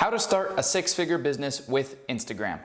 How to start a six-figure business with Instagram.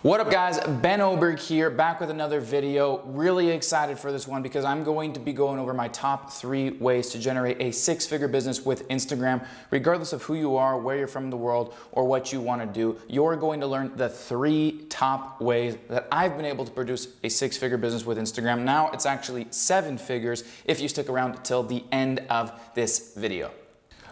What up guys, Ben Oberg here, back with another video. Really excited for this one because I'm going to be going over my top 3 ways to generate a six-figure business with Instagram. Regardless of who you are, where you're from in the world, or what you want to do, you're going to learn the 3 top ways that I've been able to produce a six-figure business with Instagram. Now it's actually 7 figures if you stick around till the end of this video.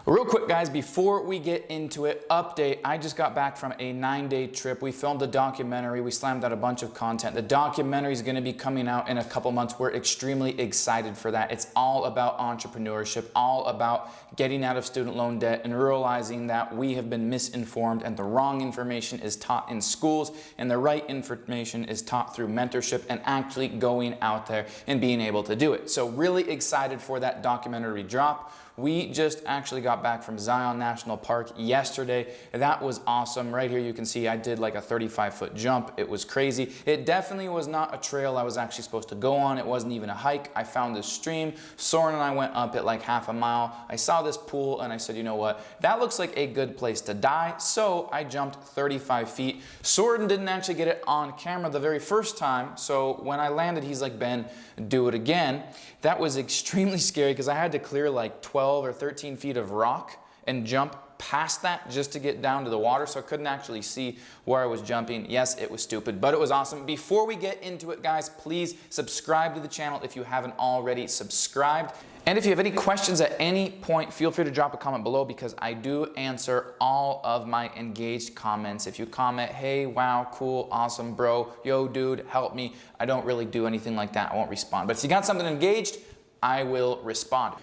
Real quick guys, before we get into it, update, I just got back from a 9-day trip. We filmed a documentary, we slammed out a bunch of content. The documentary is going to be coming out in a couple months. We're extremely excited for that. It's all about entrepreneurship, all about getting out of student loan debt and realizing that we have been misinformed and the wrong information is taught in schools and the right information is taught through mentorship and actually going out there and being able to do it. So really excited for that documentary drop. We just actually got back from Zion National Park yesterday. That was awesome. Right here you can see I did like a 35-foot jump. It was crazy. It definitely was not a trail I was actually supposed to go on. It wasn't even a hike. I found this stream. Soren and I went up it like half a mile. I saw this pool and I said, you know what? That looks like a good place to die. So I jumped 35 feet. Soren didn't actually get it on camera the very first time. So when I landed, he's like, Ben, do it again. That was extremely scary because I had to clear like 12 or 13 feet of rock and jump past that just to get down to the water, so I couldn't actually see where I was jumping. Yes, it was stupid, but it was awesome. Before we get into it, guys, please subscribe to the channel if you haven't already subscribed. And if you have any questions at any point, feel free to drop a comment below because I do answer all of my engaged comments. If you comment, hey, wow, cool, awesome, bro, yo, dude, help me, I don't really do anything like that. I won't respond. But if you got something engaged, I will respond.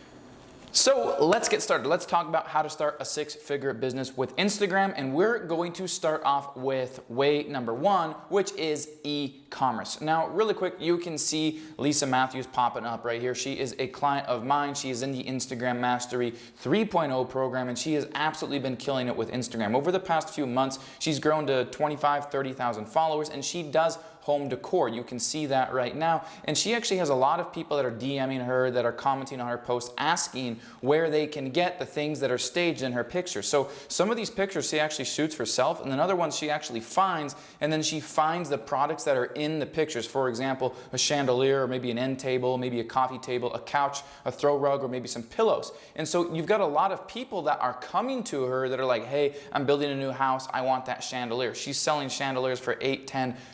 So let's get started. Let's talk about how to start a six-figure business with Instagram. And we're going to start off with way number 1, which is e-commerce. Now, really quick, you can see Lisa Matthews popping up right here. She is a client of mine. She is in the Instagram Mastery 3.0 program, and she has absolutely been killing it with Instagram. Over the past few months, she's grown to 25,000, 30,000 followers, and she does home decor. You can see that right now. And she actually has a lot of people that are DMing her, that are commenting on her posts, asking where they can get the things that are staged in her pictures. So some of these pictures she actually shoots herself, and then other ones she actually finds, and then she finds the products that are in the pictures. For example, a chandelier, or maybe an end table, maybe a coffee table, a couch, a throw rug, or maybe some pillows. And so you've got a lot of people that are coming to her that are like, hey, I'm building a new house, I want that chandelier. She's selling chandeliers for $8,000,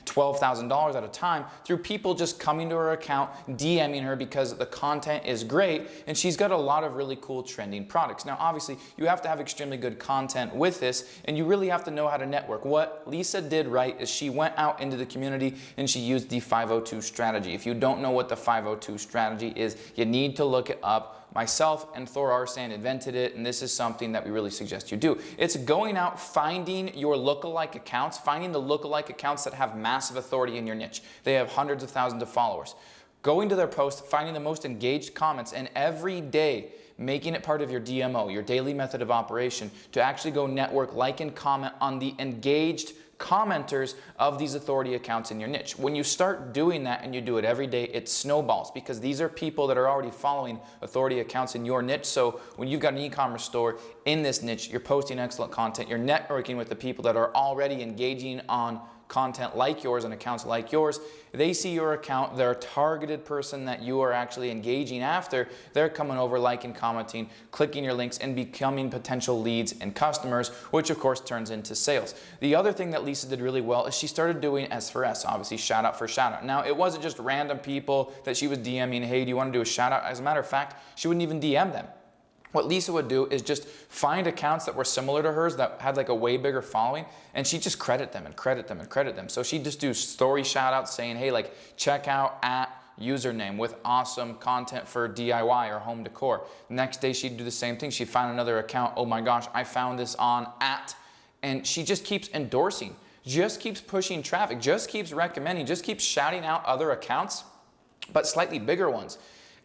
$10,000, $12,000 at a time through people just coming to her account, DMing her because the content is great, and she's got a lot of really cool trending products. Now, obviously, you have to have extremely good content with this, and you really have to know how to network. What Lisa did right is she went out into the community and she used the 502 strategy. If you don't know what the 502 strategy is, you need to look it up. Myself and Thor Arsand invented it, and this is something that we really suggest you do. It's going out, finding your lookalike accounts, finding the lookalike accounts that have massive authority in your niche. They have hundreds of thousands of followers. Going to their posts, finding the most engaged comments, and every day making it part of your DMO, your daily method of operation, to actually go network, like, and comment on the engaged commenters of these authority accounts in your niche. When you start doing that and you do it every day, it snowballs because these are people that are already following authority accounts in your niche. So when you've got an e-commerce store in this niche, you're posting excellent content, you're networking with the people that are already engaging on content like yours and accounts like yours. They see your account, they're a targeted person that you are actually engaging after. They're coming over, liking, commenting, clicking your links, and becoming potential leads and customers, which of course turns into sales. The other thing that Lisa did really well is she started doing S4S, obviously shout out for shout out. Now, it wasn't just random people that she was DMing, hey, do you want to do a shout out? As a matter of fact, she wouldn't even DM them. What Lisa would do is just find accounts that were similar to hers that had like a way bigger following, and she'd just credit them and credit them and credit them. So she'd just do story shout outs saying, hey, like check out at username with awesome content for DIY or home decor. Next day she'd do the same thing. She'd find another account, oh my gosh, I found this on at, and she just keeps endorsing, just keeps pushing traffic, just keeps recommending, just keeps shouting out other accounts, but slightly bigger ones.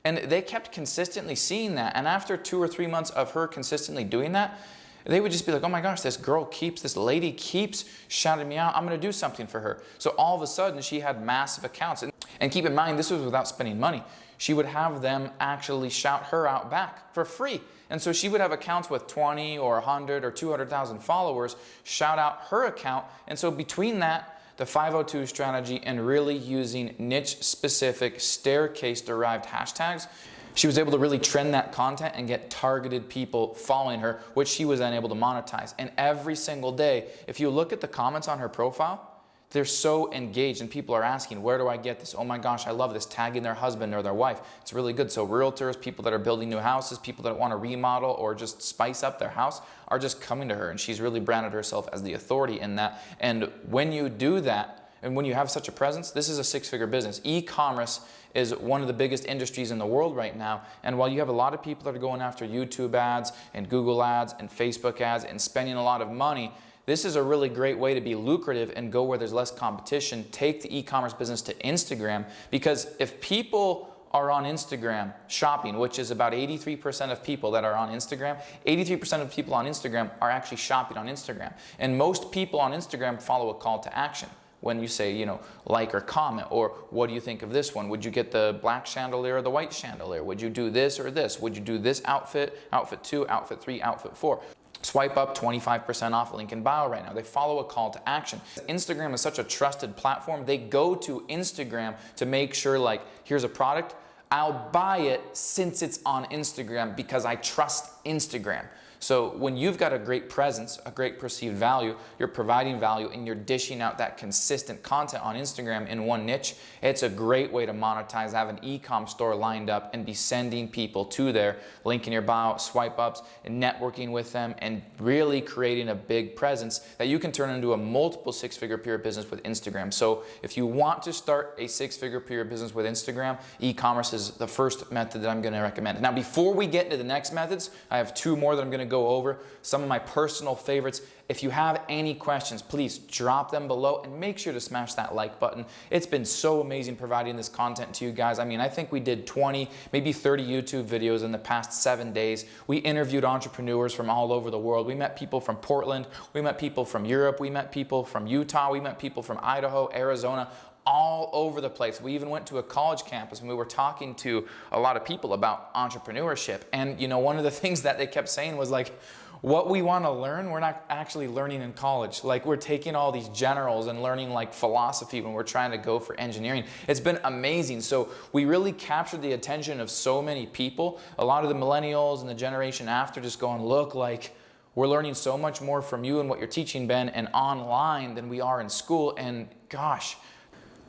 And they kept consistently seeing that. And after 2 or 3 months of her consistently doing that, they would just be like, oh my gosh, this lady keeps shouting me out. I'm going to do something for her. So all of a sudden she had massive accounts. And keep in mind, this was without spending money. She would have them actually shout her out back for free. And so she would have accounts with 20 or 100 or 200,000 followers shout out her account. And so between that, the 502 strategy, and really using niche specific staircase derived hashtags, she was able to really trend that content and get targeted people following her, which she was then able to monetize. And every single day, if you look at the comments on her profile, they're so engaged and people are asking, where do I get this? Oh my gosh, I love this, tagging their husband or their wife. It's really good. So realtors, people that are building new houses, people that want to remodel or just spice up their house are just coming to her, and she's really branded herself as the authority in that. And when you do that, and when you have such a presence, this is a 6-figure business. E-commerce is one of the biggest industries in the world right now. And while you have a lot of people that are going after YouTube ads and Google ads and Facebook ads and spending a lot of money, this is a really great way to be lucrative and go where there's less competition. Take the e-commerce business to Instagram, because if people are on Instagram shopping, which is about 83% of people that are on Instagram, 83% of people on Instagram are actually shopping on Instagram. And most people on Instagram follow a call to action. When you say, like or comment, or what do you think of this one? Would you get the black chandelier or the white chandelier? Would you do this or this? Would you do this outfit, outfit 2, outfit 3, outfit 4? Swipe up, 25% off, link in bio right now. They follow a call to action. Instagram is such a trusted platform. They go to Instagram to make sure, like, here's a product. I'll buy it since it's on Instagram because I trust Instagram. So when you've got a great presence, a great perceived value, you're providing value and you're dishing out that consistent content on Instagram in one niche, it's a great way to monetize, have an e-com store lined up and be sending people to there, link in your bio, swipe ups, and networking with them, and really creating a big presence that you can turn into a multiple 6-figure period business with Instagram. So if you want to start a 6-figure period business with Instagram, e-commerce is the first method that I'm going to recommend. Now, before we get into the next methods, I have 2 more that I'm going to go over, some of my personal favorites. If you have any questions, please drop them below and make sure to smash that like button. It's been so amazing providing this content to you guys. I mean, I think we did 20, maybe 30 YouTube videos in the past 7 days. We interviewed entrepreneurs from all over the world. We met people from Portland. We met people from Europe. We met people from Utah. We met people from Idaho, Arizona, all over the place. We even went to a college campus and we were talking to a lot of people about entrepreneurship. And one of the things that they kept saying was like, what we want to learn, we're not actually learning in college. Like, we're taking all these generals and learning like philosophy when we're trying to go for engineering. It's been amazing. So we really captured the attention of so many people. A lot of the millennials and the generation after just going, look, like, we're learning so much more from you and what you're teaching, Ben, and online than we are in school. And gosh,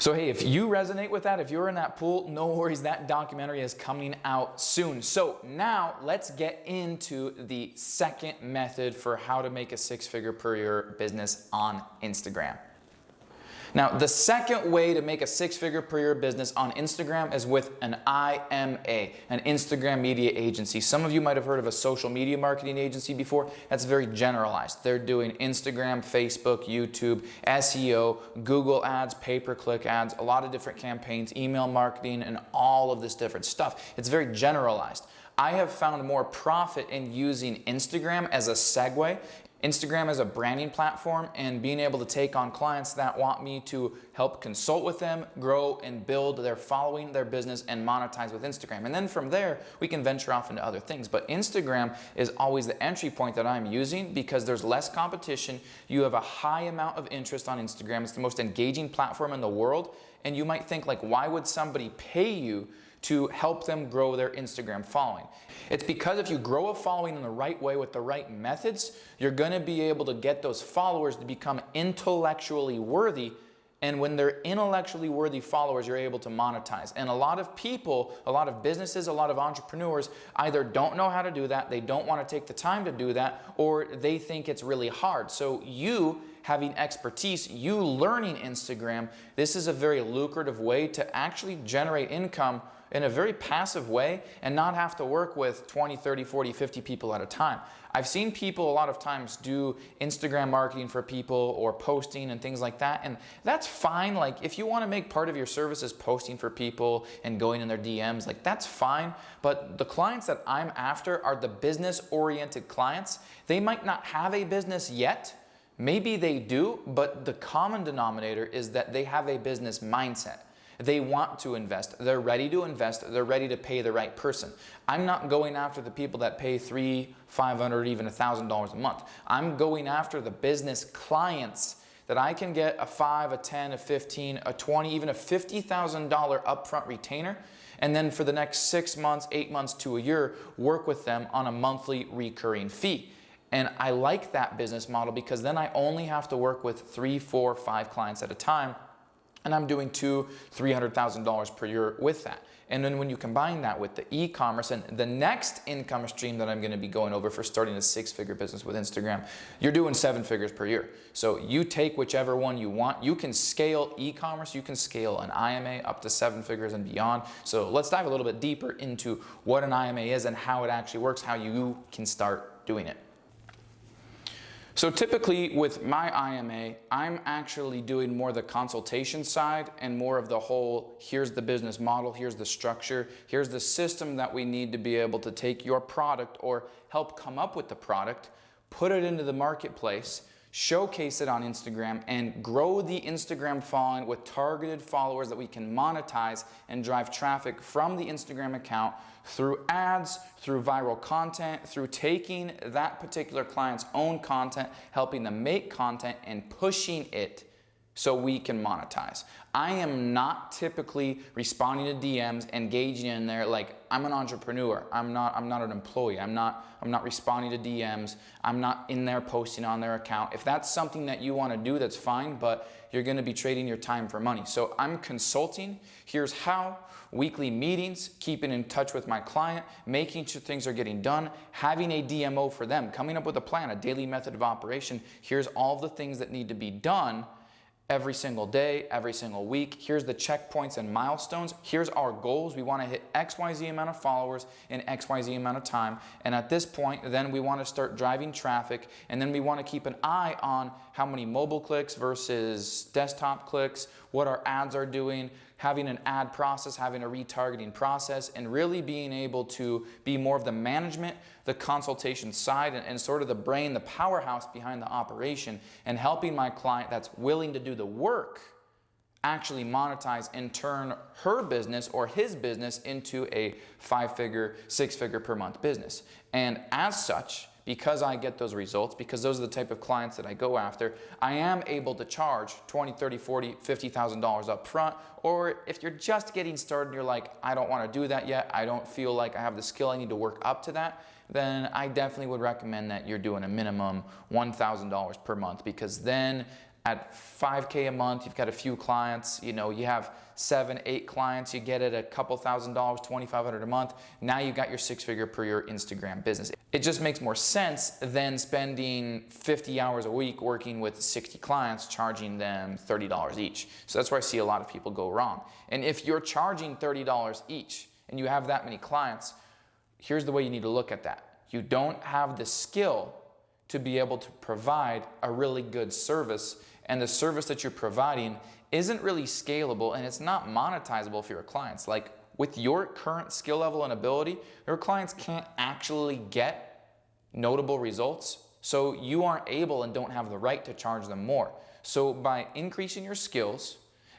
so hey, if you resonate with that, if you're in that pool, no worries, that documentary is coming out soon. So now let's get into the second method for how to make a 6-figure per year business on Instagram. Now, the second way to make a 6-figure per year business on Instagram is with an IMA, an Instagram media agency. Some of you might have heard of a social media marketing agency before. That's very generalized. They're doing Instagram, Facebook, YouTube, SEO, Google ads, pay-per-click ads, a lot of different campaigns, email marketing, and all of this different stuff. It's very generalized. I have found more profit in using Instagram as a segue. Instagram is a branding platform, and being able to take on clients that want me to help consult with them, grow and build their following, their business, and monetize with Instagram. And then from there, we can venture off into other things. But Instagram is always the entry point that I'm using because there's less competition. You have a high amount of interest on Instagram. It's the most engaging platform in the world. And you might think, like, why would somebody pay you to help them grow their Instagram following? It's because if you grow a following in the right way with the right methods, you're going to be able to get those followers to become intellectually worthy. And when they're intellectually worthy followers, you're able to monetize. And a lot of people, a lot of businesses, a lot of entrepreneurs either don't know how to do that, they don't want to take the time to do that, or they think it's really hard. So you having expertise, you learning Instagram, this is a very lucrative way to actually generate income in a very passive way and not have to work with 20, 30, 40, 50 people at a time. I've seen people a lot of times do Instagram marketing for people or posting and things like that, and that's fine. Like if you want to make part of your services posting for people and going in their DMs, like that's fine. But the clients that I'm after are the business-oriented clients. They might not have a business yet. Maybe they do, but the common denominator is that they have a business mindset. They want to invest. They're ready to invest. They're ready to pay the right person. I'm not going after the people that pay $300, $500, even $1,000 a month. I'm going after the business clients that I can get a $5, a $10, a $15, a $20, even a $50,000 upfront retainer, and then for the next 6 months, 8 months to a year, work with them on a monthly recurring fee. And I like that business model because then I only have to work with 3, 4, 5 clients at a time. And I'm doing $200,000, $300,000 per year with that. And then when you combine that with the e-commerce and the next income stream that I'm going to be going over for starting a 6-figure business with Instagram, you're doing 7 figures per year. So you take whichever one you want. You can scale e-commerce, you can scale an IMA up to 7 figures and beyond. So let's dive a little bit deeper into what an IMA is and how it actually works, how you can start doing it. So typically with my IMA, I'm actually doing more the consultation side and more of the whole, here's the business model, here's the structure, here's the system that we need to be able to take your product or help come up with the product, put it into the marketplace, showcase it on Instagram, and grow the Instagram following with targeted followers that we can monetize and drive traffic from the Instagram account through ads, through viral content, through taking that particular client's own content, helping them make content and pushing it so we can monetize. I am not typically responding to DMs, engaging in there like I'm an entrepreneur. I'm not an employee. I'm not responding to DMs. I'm not in there posting on their account. If that's something that you want to do, that's fine, but you're going to be trading your time for money. So I'm consulting. Here's how. Weekly meetings, keeping in touch with my client, making sure things are getting done, having a DMO for them, coming up with a plan, a daily method of operation. Here's all the things that need to be done every single day, every single week. Here's the checkpoints and milestones. Here's our goals. We want to hit XYZ amount of followers in XYZ amount of time. And at this point, then we want to start driving traffic. And then we want to keep an eye on how many mobile clicks versus desktop clicks, what our ads are doing, having an ad process, having a retargeting process, and really being able to be more of the management, the consultation side, and sort of the brain, the powerhouse behind the operation, and helping my client that's willing to do the work actually monetize and turn her business or his business into a 5-figure, 6-figure per month business. And as such, because I get those results, because those are the type of clients that I go after, I am able to charge $20,000, $30,000, $40,000, $50,000 up front. Or if you're just getting started and you're like, I don't want to do that yet, I don't feel like I have the skill, I need to work up to that, then I definitely would recommend that you're doing a minimum $1,000 per month, because then at $5K a month, you've got a few clients, you know, you have 7, 8 clients, you get it a couple $1,000, $2,500 a month. Now you got your 6-figure per year Instagram business. It just makes more sense than spending 50 hours a week working with 60 clients, charging them $30 each. So that's where I see a lot of people go wrong. And if you're charging $30 each and you have that many clients, here's the way you need to look at that. You don't have the skill to be able to provide a really good service, and the service that you're providing isn't really scalable and it's not monetizable for your clients. Like with your current skill level and ability, your clients can't actually get notable results, so you aren't able and don't have the right to charge them more. So by increasing your skills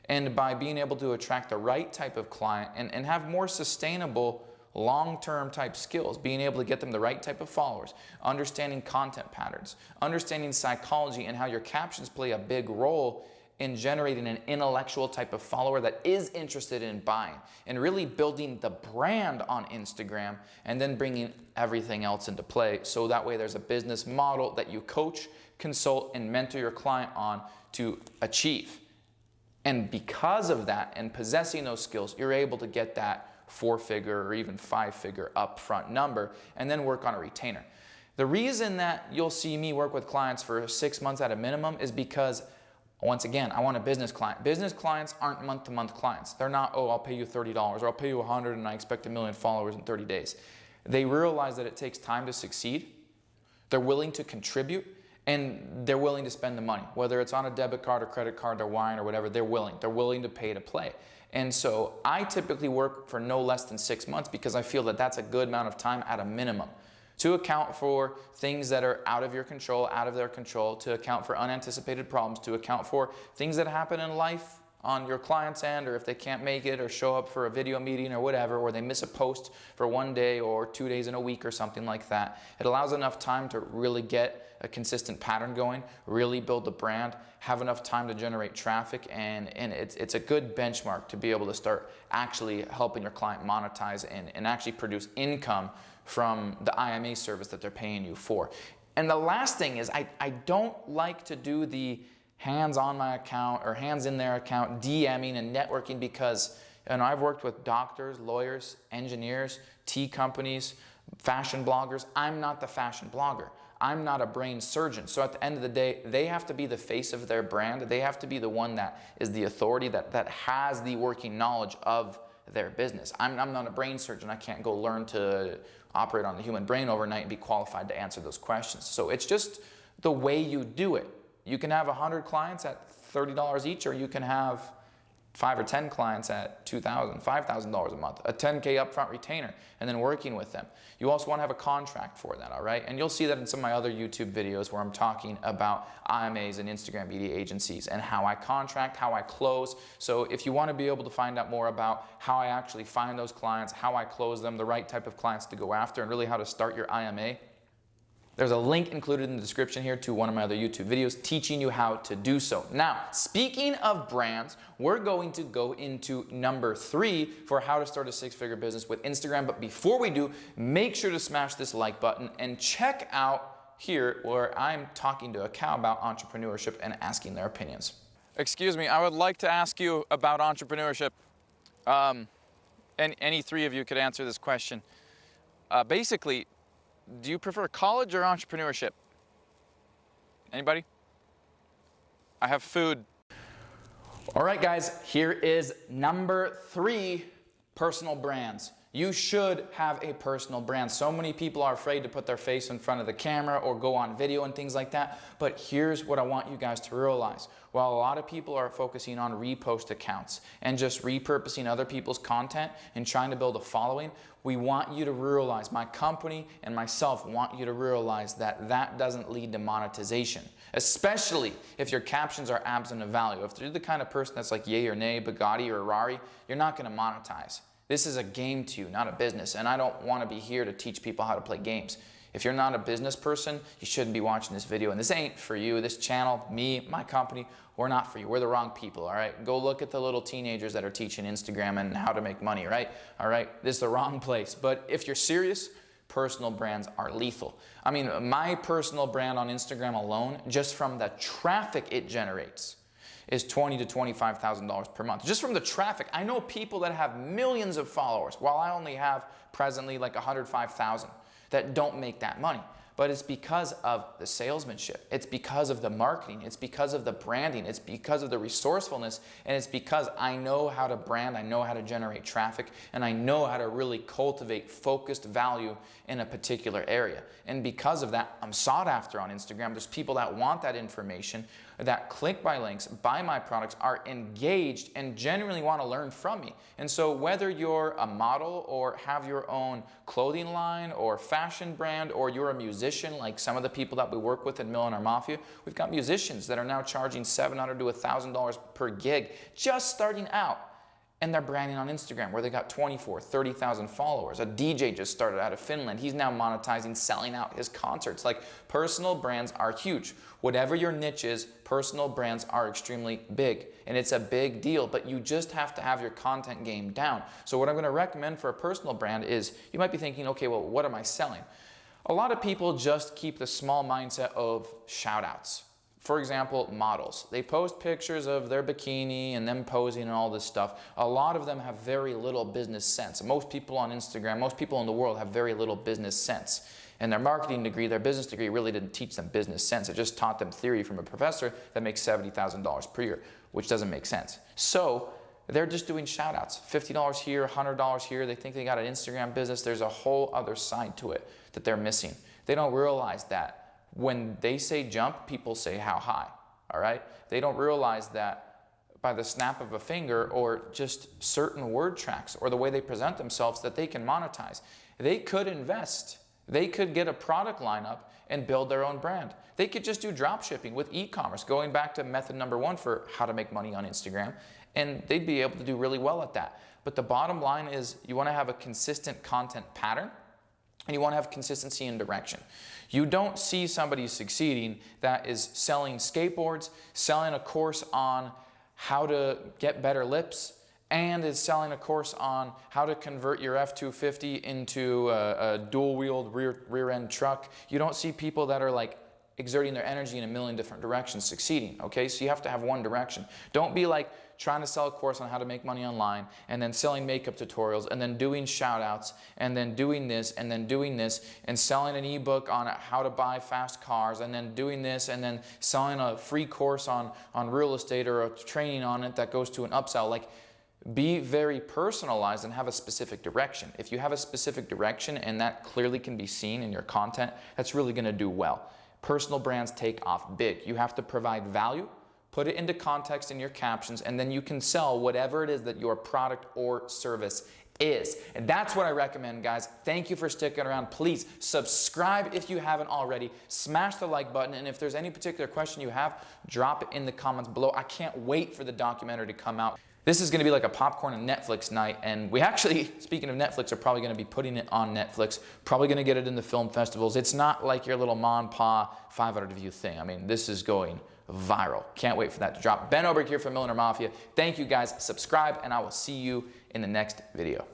and by being able to attract the right type of client and have more sustainable long-term type skills, being able to get them the right type of followers, understanding content patterns, understanding psychology and how your captions play a big role in generating an intellectual type of follower that is interested in buying, and really building the brand on Instagram, and then bringing everything else into play. So that way there's a business model that you coach, consult, and mentor your client on to achieve. And because of that and possessing those skills, you're able to get that 4-figure or even 5-figure upfront number, and then work on a retainer. The reason that you'll see me work with clients for 6 months at a minimum is because Once again, I want a business client. Business clients aren't month-to-month clients. They're not, oh, I'll pay you $30 or I'll pay you $100 and I expect 1 million followers in 30 days. They realize that it takes time to succeed. They're willing to contribute and they're willing to spend the money. Whether it's on a debit card or credit card or wine or whatever, they're willing. They're willing to pay to play. And so I typically work for no less than 6 months because I feel that that's a good amount of time at a minimum to account for things that are out of your control, out of their control, to account for unanticipated problems, to account for things that happen in life on your client's end, or if they can't make it or show up for a video meeting or whatever, or they miss a post for 1 day or 2 days in a week or something like that. It allows enough time to really get a consistent pattern going, really build the brand, have enough time to generate traffic, and it's a good benchmark to be able to start actually helping your client monetize and actually produce income from the IMA service that they're paying you for. And the last thing is I don't like to do the hands on my account or hands in their account DMing and networking because I've worked with doctors, lawyers, engineers, tea companies, fashion bloggers. I'm not the fashion blogger. I'm not a brain surgeon. So at the end of the day, they have to be the face of their brand. They have to be the one that is the authority that has the working knowledge of their business. I'm not a brain surgeon. I can't go learn to operate on the human brain overnight and be qualified to answer those questions. So it's just the way you do it. You can have 100 clients at $30 each, or you can have 5 or 10 clients at $2,000, $5,000 a month, a 10K upfront retainer, and then working with them. You also want to have a contract for that, all right? And you'll see that in some of my other YouTube videos where I'm talking about IMAs and Instagram media agencies and how I contract, how I close. So if you want to be able to find out more about how I actually find those clients, how I close them, the right type of clients to go after, and really how to start your IMA, there's a link included in the description here to one of my other YouTube videos teaching you how to do so. Now, speaking of brands, we're going to go into number 3 for how to start a 6-figure business with Instagram. But before we do, make sure to smash this like button and check out here where I'm talking to a cow about entrepreneurship and asking their opinions. Excuse me, I would like to ask you about entrepreneurship. And any 3 of you could answer this question. Basically, do you prefer college or entrepreneurship? Anybody? I have food. All right, guys, here is number 3, personal brands. You should have a personal brand. So many people are afraid to put their face in front of the camera or go on video and things like that. But here's what I want you guys to realize. While a lot of people are focusing on repost accounts and just repurposing other people's content and trying to build a following, we want you to realize, my company and myself want you to realize that that doesn't lead to monetization, especially if your captions are absent of value. If you're the kind of person that's like yay or nay, Bugatti or Rari, you're not going to monetize. This is a game to you, not a business, and I don't want to be here to teach people how to play games. If you're not a business person, you shouldn't be watching this video, and this ain't for you. This channel, me, my company, we're not for you. We're the wrong people, all right? Go look at the little teenagers that are teaching Instagram and how to make money, right? All right, this is the wrong place. But if you're serious, personal brands are lethal. I mean, my personal brand on Instagram alone, just from the traffic it generates, is $20,000 to $25,000 per month. Just from the traffic. I know people that have millions of followers, while I only have presently like 105,000 that don't make that money. But it's because of the salesmanship. It's because of the marketing. It's because of the branding. It's because of the resourcefulness. And it's because I know how to brand, I know how to generate traffic, and I know how to really cultivate focused value in a particular area. And because of that, I'm sought after on Instagram. There's people that want that information, that click my links, buy my products, are engaged, and genuinely want to learn from me. And so whether you're a model or have your own clothing line or fashion brand, or you're a musician like some of the people that we work with in Millionaire Mafia, we've got musicians that are now charging $700 to $1,000 per gig just starting out. And they're branding on Instagram where they got 24, 30,000 followers. A DJ just started out of Finland. He's now monetizing, selling out his concerts. Like, personal brands are huge. Whatever your niche is, personal brands are extremely big. And it's a big deal, but you just have to have your content game down. So what I'm going to recommend for a personal brand is, you might be thinking, okay, well, what am I selling? A lot of people just keep the small mindset of shout outs. For example, models. They post pictures of their bikini and them posing and all this stuff. A lot of them have very little business sense. Most people on Instagram, most people in the world have very little business sense. And their marketing degree, their business degree really didn't teach them business sense. It just taught them theory from a professor that makes $70,000 per year, which doesn't make sense. So they're just doing shout outs, $50 here, $100 here. They think they got an Instagram business. There's a whole other side to it that they're missing. They don't realize that when they say jump, people say how high, all right? They don't realize that by the snap of a finger or just certain word tracks or the way they present themselves that they can monetize. They could invest. They could get a product lineup and build their own brand. They could just do drop shipping with e-commerce, going back to method number 1 for how to make money on Instagram, and they'd be able to do really well at that. But the bottom line is you want to have a consistent content pattern and you want to have consistency and direction. You don't see somebody succeeding that is selling skateboards, selling a course on how to get better lips, and is selling a course on how to convert your F-250 into a dual-wheeled rear-end truck. You don't see people that are like exerting their energy in a million different directions succeeding, okay? So you have to have one direction. Don't be like trying to sell a course on how to make money online and then selling makeup tutorials and then doing shout outs and then doing this and then doing this and selling an ebook on how to buy fast cars and then doing this and then selling a free course on real estate or a training on it that goes to an upsell. Like, be very personalized and have a specific direction. If you have a specific direction and that clearly can be seen in your content, that's really gonna do well. Personal brands take off big. You have to provide value, put it into context in your captions, and then you can sell whatever it is that your product or service is. And that's what I recommend, guys. Thank you for sticking around. Please subscribe if you haven't already. Smash the like button, and if there's any particular question you have, drop it in the comments below. I can't wait for the documentary to come out. This is going to be like a popcorn and Netflix night, and we actually, speaking of Netflix, are probably going to be putting it on Netflix, probably going to get it in the film festivals. It's not like your little ma and pa 500 view thing. I mean, this is going viral. Can't wait for that to drop. Ben Oberg here from Millionaire Mafia. Thank you guys. Subscribe, and I will see you in the next video.